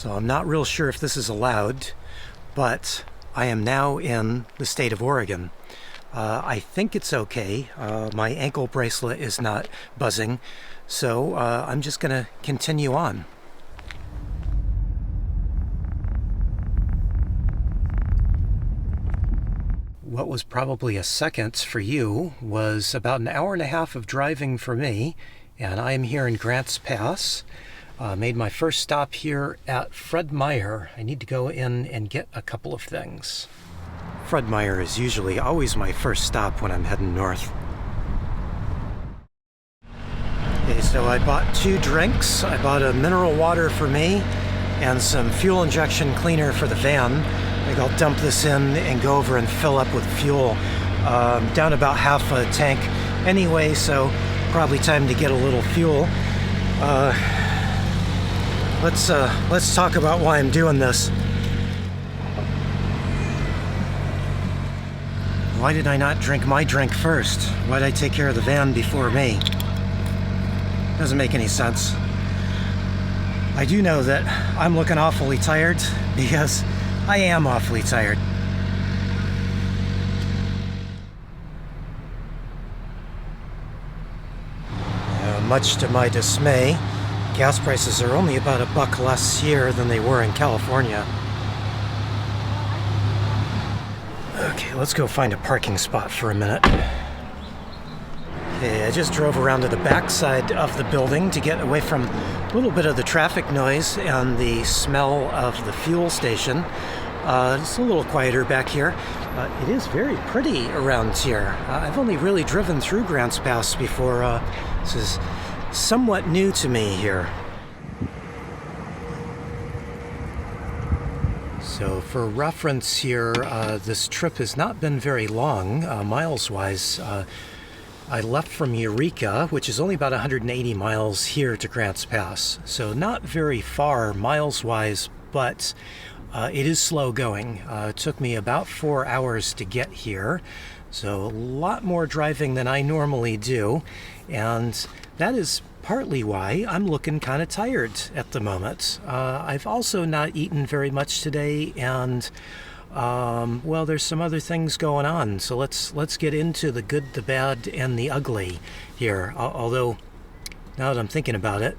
So I'm not real sure if this is allowed, but I am now in the state of Oregon. I think it's okay. My ankle bracelet is not buzzing, so I'm just going to continue on. What was probably a second for you was about an hour and a half of driving for me, and I am here in Grants Pass. Made my first stop here at Fred Meyer. I need to go in and get a couple of things. Fred Meyer is usually always my first stop when I'm heading north. Okay, so I bought 2 drinks. I bought a mineral water for me and some fuel injection cleaner for the van. I think I'll dump this in and go over and fill up with fuel. Down about half a tank anyway, so probably time to get a little fuel. Let's talk about why I'm doing this. Why did I not drink my drink first? Why did I take care of the van before me? Doesn't make any sense. I do know that I'm looking awfully tired because I am awfully tired. Much to my dismay, gas prices are only about $1 less here than they were in California. Okay, let's go find a parking spot for a minute. Okay, I just drove around to the back side of the building to get away from a little bit of the traffic noise and the smell of the fuel station. It's a little quieter back here. It is very pretty around here. I've only really driven through Grants Pass before. This is somewhat new to me here. So for reference here, this trip has not been very long, miles-wise. I left from Eureka, which is only about 180 miles here to Grants Pass. So not very far miles-wise, but it is slow going. It took me about 4 hours to get here. So a lot more driving than I normally do. And that is partly why I'm looking kind of tired at the moment. I've also not eaten very much today, and well, there's some other things going on. So let's get into the good, the bad, and the ugly here. Although, now that I'm thinking about it,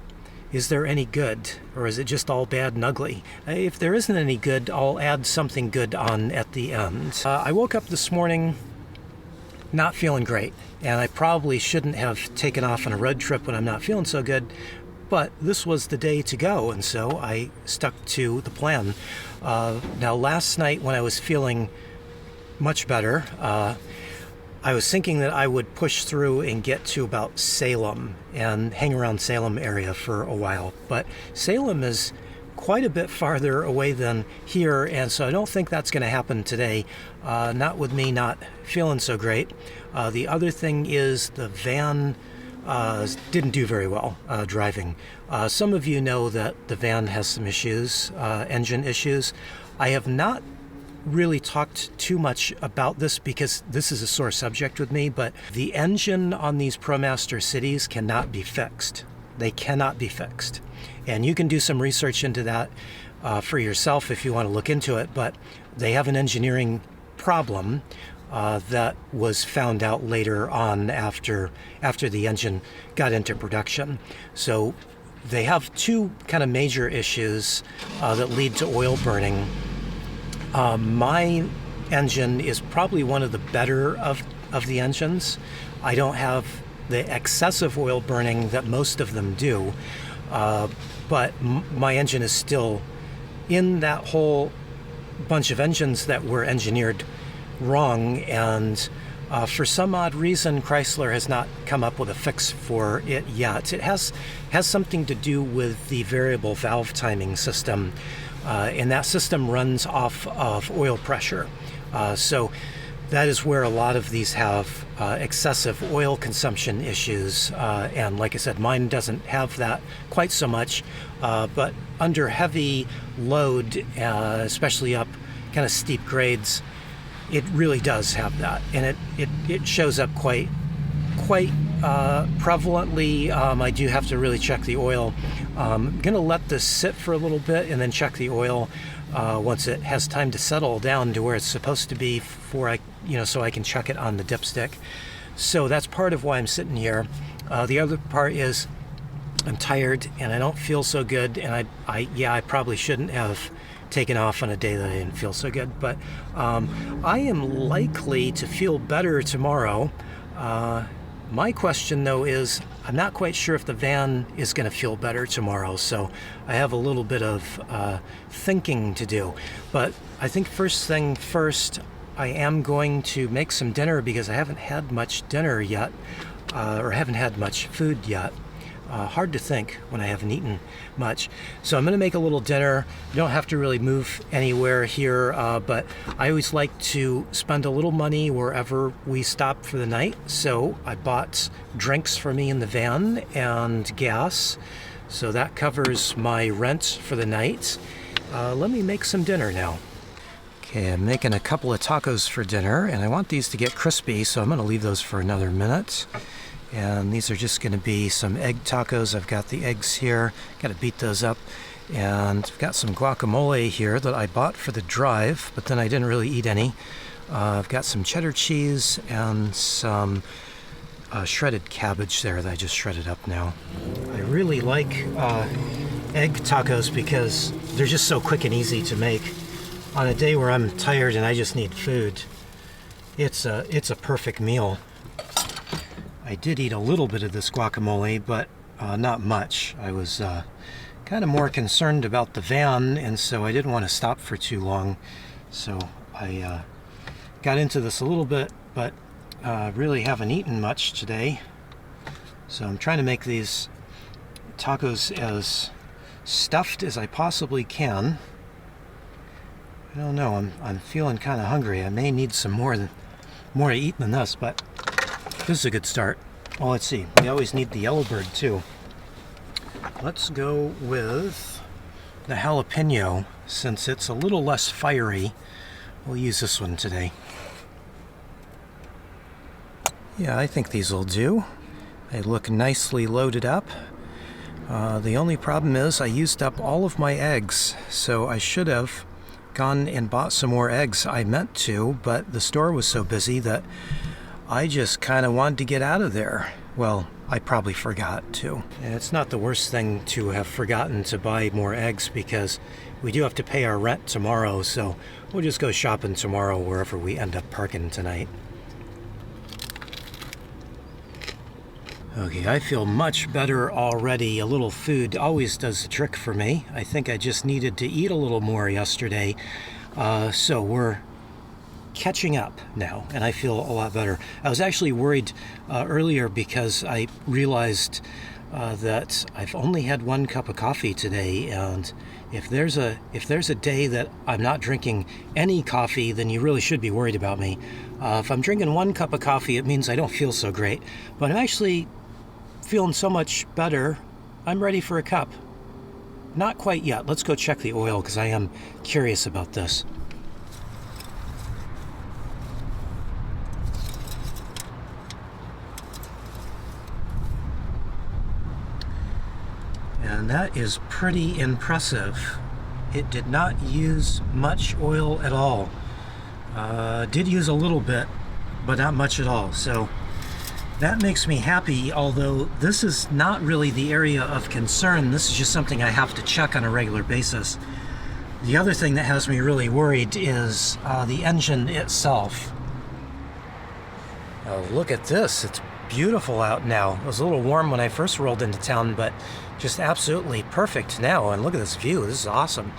is there any good, or is it just all bad and ugly? If there isn't any good, I'll add something good on at the end. I woke up this morning not feeling great, and I probably shouldn't have taken off on a road trip when I'm not feeling so good, but this was the day to go, and so I stuck to the plan. Now, last night when I was feeling much better, I was thinking that I would push through and get to about Salem and hang around Salem area for a while, but Salem is quite a bit farther away than here, and so I don't think that's going to happen today, not with me not feeling so great. The other thing is the van didn't do very well driving. Some of you know that the van has some issues, engine issues. I have not really talked too much about this because this is a sore subject with me, but the engine on these ProMaster Cities cannot be fixed. They cannot be fixed. And you can do some research into that for yourself if you want to look into it, but they have an engineering problem that was found out later on after the engine got into production. So they have 2 kind of major issues that lead to oil burning. My engine is probably one of the better of the engines. I don't have the excessive oil burning that most of them do, but my engine is still in that whole bunch of engines that were engineered wrong, and for some odd reason Chrysler has not come up with a fix for it yet. It has something to do with the variable valve timing system, and that system runs off of oil pressure. So that is where a lot of these have excessive oil consumption issues, and like I said, mine doesn't have that quite so much, but under heavy load, especially up kind of steep grades, it really does have that, and it shows up quite prevalently. I do have to really check the oil I'm gonna let this sit for a little bit and then check the oil once it has time to settle down to where it's supposed to be so I can check it on the dipstick. So that's part of why I'm sitting here. The other part is I'm tired and I don't feel so good, and I probably shouldn't have taken off on a day that I didn't feel so good, but I am likely to feel better tomorrow. My question though is I'm not quite sure if the van is going to feel better tomorrow, so I have a little bit of thinking to do. But I think first thing first, I am going to make some dinner because I haven't had much dinner yet, or haven't had much food yet. Hard to think when I haven't eaten much. So I'm going to make a little dinner. You don't have to really move anywhere here, but I always like to spend a little money wherever we stop for the night. So I bought drinks for me in the van and gas. So that covers my rent for the night. Let me make some dinner now. Okay, I'm making a couple of tacos for dinner, and I want these to get crispy, so I'm going to leave those for another minute. And these are just going to be some egg tacos. I've got the eggs here. Got to beat those up. And I've got some guacamole here that I bought for the drive, but then I didn't really eat any. I've got some cheddar cheese and some shredded cabbage there that I just shredded up now. I really like egg tacos because they're just so quick and easy to make. On a day where I'm tired and I just need food, it's a perfect meal. I did eat a little bit of this guacamole, but not much. I was kind of more concerned about the van, and so I didn't want to stop for too long. So I got into this a little bit, but really haven't eaten much today. So I'm trying to make these tacos as stuffed as I possibly can. I don't know, I'm feeling kind of hungry. I may need some more to eat than this, but this is a good start. Well, let's see. We always need the yellowbird too. Let's go with the jalapeno since it's a little less fiery. We'll use this one today. Yeah, I think these will do. They look nicely loaded up. The only problem is I used up all of my eggs, so I should have gone and bought some more eggs. I meant to, but the store was so busy that I just kind of wanted to get out of there. Well, I probably forgot to. And it's not the worst thing to have forgotten to buy more eggs because we do have to pay our rent tomorrow, so we'll just go shopping tomorrow wherever we end up parking tonight. Okay, I feel much better already. A little food always does the trick for me. I think I just needed to eat a little more yesterday. So we're catching up now, and I feel a lot better. I was actually worried earlier because I realized that I've only had one cup of coffee today, and if there's a day that I'm not drinking any coffee, then you really should be worried about me. If I'm drinking one cup of coffee, it means I don't feel so great, but I'm actually feeling so much better. I'm ready for a cup. Not quite yet. Let's go check the oil because I am curious about this. And that is pretty impressive. It did not use much oil at all. Did use a little bit, but not much at all. So that makes me happy, although this is not really the area of concern. This is just something I have to check on a regular basis. The other thing that has me really worried is the engine itself. Oh, look at this. It's beautiful out now. It was a little warm when I first rolled into town, but just absolutely perfect now. And look at this view. This is awesome.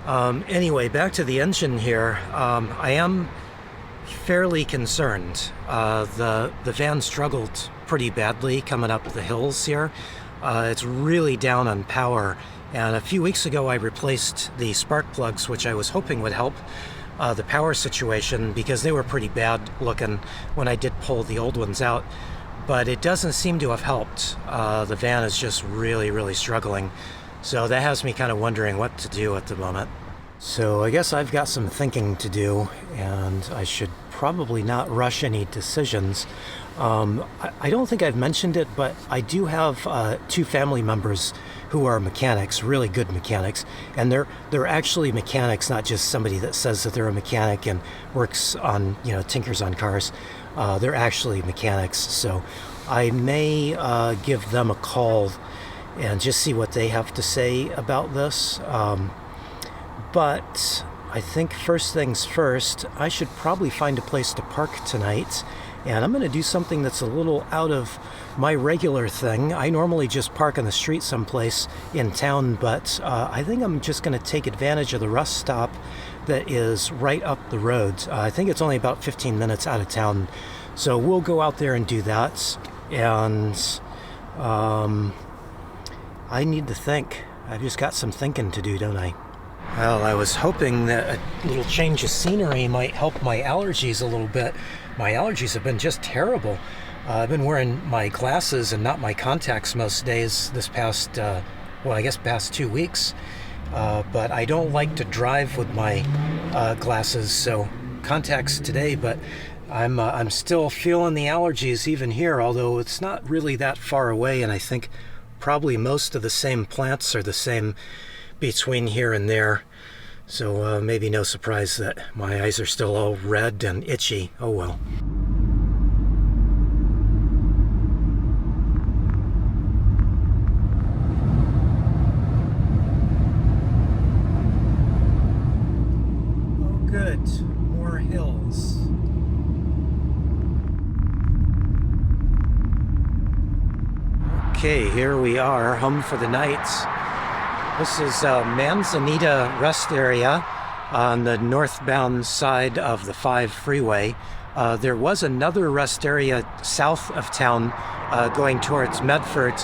Anyway, back to the engine here. I am fairly concerned. The van struggled pretty badly coming up the hills here. It's really down on power, and a few weeks ago I replaced the spark plugs, which I was hoping would help the power situation because they were pretty bad looking when I did pull the old ones out, but it doesn't seem to have helped. The van is just really struggling, so that has me kind of wondering what to do at the moment. So I guess I've got some thinking to do, and I should probably not rush any decisions. I don't think I've mentioned it, but I do have 2 family members who are mechanics, really good mechanics, and they're actually mechanics, not just somebody that says that they're a mechanic and works on, tinkers on cars. They're actually mechanics, so I may give them a call and just see what they have to say about this. But I think first things first, I should probably find a place to park tonight. And I'm going to do something that's a little out of my regular thing. I normally just park on the street someplace in town, but I think I'm just going to take advantage of the rest stop that is right up the road. I think it's only about 15 minutes out of town. So we'll go out there and do that. And I need to think. I've just got some thinking to do, don't I? Well, I was hoping that a little change of scenery might help my allergies a little bit. My allergies have been just terrible. I've been wearing my glasses and not my contacts most days this past, past 2 weeks. But I don't like to drive with my glasses, so contacts today, but I'm still feeling the allergies even here, although it's not really that far away, and I think probably most of the same plants are the same between here and there. So maybe no surprise that my eyes are still all red and itchy. Oh well. Oh good, more hills. Okay, here we are, home for the night. This is Manzanita Rest Area on the northbound side of the 5 freeway. There was another rest area south of town going towards Medford,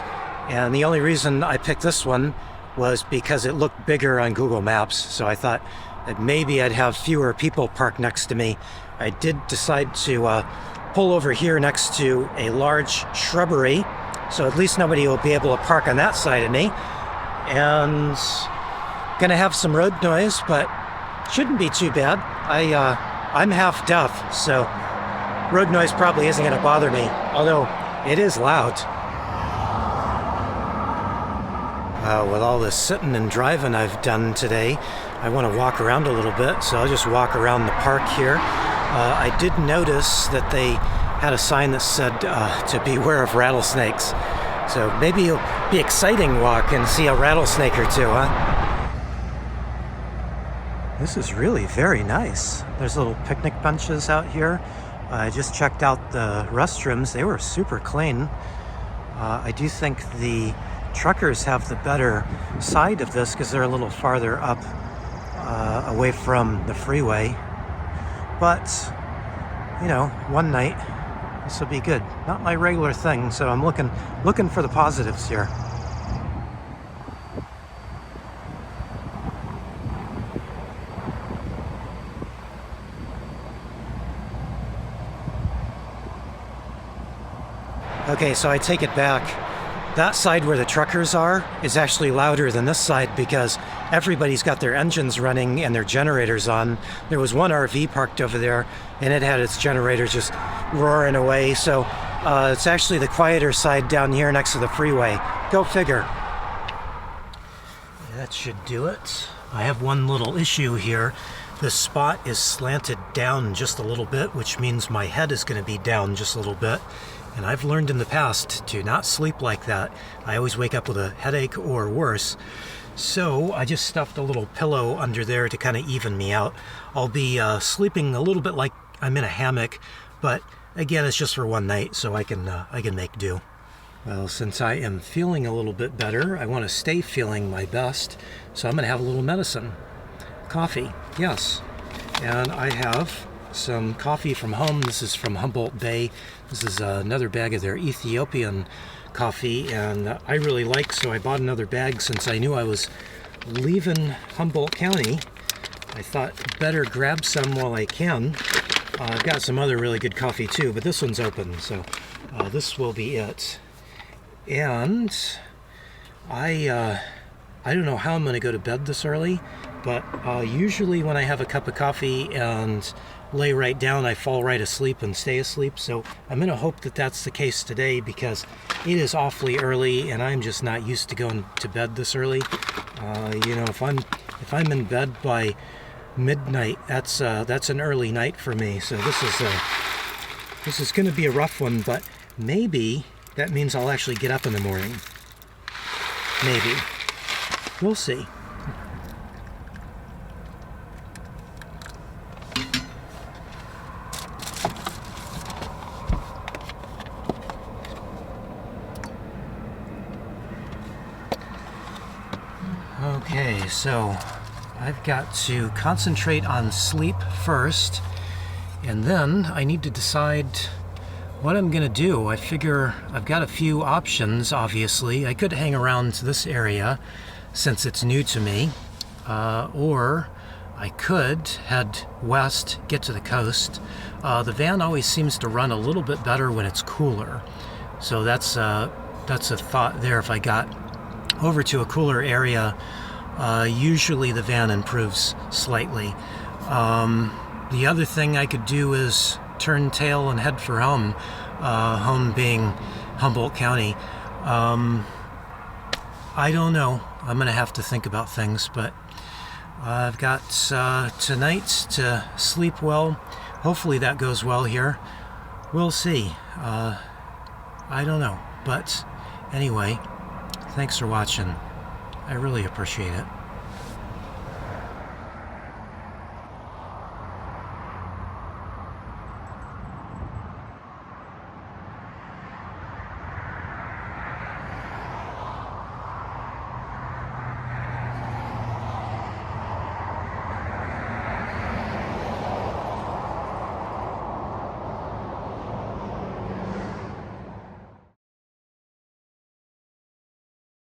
and the only reason I picked this one was because it looked bigger on Google Maps, so I thought that maybe I'd have fewer people parked next to me. I did decide to pull over here next to a large shrubbery, so at least nobody will be able to park on that side of me. And gonna have some road noise, but shouldn't be too bad. I'm half deaf, so road noise probably isn't gonna bother me, although it is loud. With all this sitting and driving I've done today, I want to walk around a little bit, so I'll just walk around the park here. I did notice that they had a sign that said to beware of rattlesnakes. So maybe it'll be exciting walk and see a rattlesnake or two, huh? This is really very nice. There's little picnic benches out here. I just checked out the restrooms. They were super clean. I do think the truckers have the better side of this because they're a little farther up away from the freeway. But, one night, this will be good. Not my regular thing, so I'm looking for the positives here. Okay, so I take it back. That side where the truckers are is actually louder than this side because everybody's got their engines running and their generators on. There was one RV parked over there and it had its generator just roaring away. So it's actually the quieter side down here next to the freeway. Go figure. That should do it. I have one little issue here. This spot is slanted down just a little bit, which means my head is going to be down just a little bit. And I've learned in the past to not sleep like that. I always wake up with a headache or worse. So I just stuffed a little pillow under there to kind of even me out. I'll be sleeping a little bit like I'm in a hammock, but again, it's just for one night, so I can make do. Well, since I am feeling a little bit better, I want to stay feeling my best, so I'm going to have a little medicine. Coffee, yes. And I have some coffee from home. This is from Humboldt Bay. This is another bag of their Ethiopian coffee, and I really like, so I bought another bag since I knew I was leaving Humboldt County. I thought better grab some while I can. I've got some other really good coffee too, but this one's open, so this will be it. And I don't know how I'm going to go to bed this early, but usually when I have a cup of coffee and lay right down, I fall right asleep and stay asleep. So I'm going to hope that that's the case today, because it is awfully early and I'm just not used to going to bed this early. You know, if I'm in bed by midnight, that's an early night for me. So this is going to be a rough one, but maybe that means I'll actually get up in the morning. Maybe. We'll see. Okay, so I've got to concentrate on sleep first, and then I need to decide what I'm gonna do. I figure I've got a few options, obviously. I could hang around this area since it's new to me, or I could head west, get to the coast. The van always seems to run a little bit better when it's cooler, so that's a thought there. If I got over to a cooler area, usually the van improves slightly. The other thing I could do is turn tail and head for home, home being Humboldt County. I don't know. I'm going to have to think about things, but I've got tonight to sleep well. Hopefully that goes well here. We'll see. I don't know. But anyway, thanks for watching. I really appreciate it.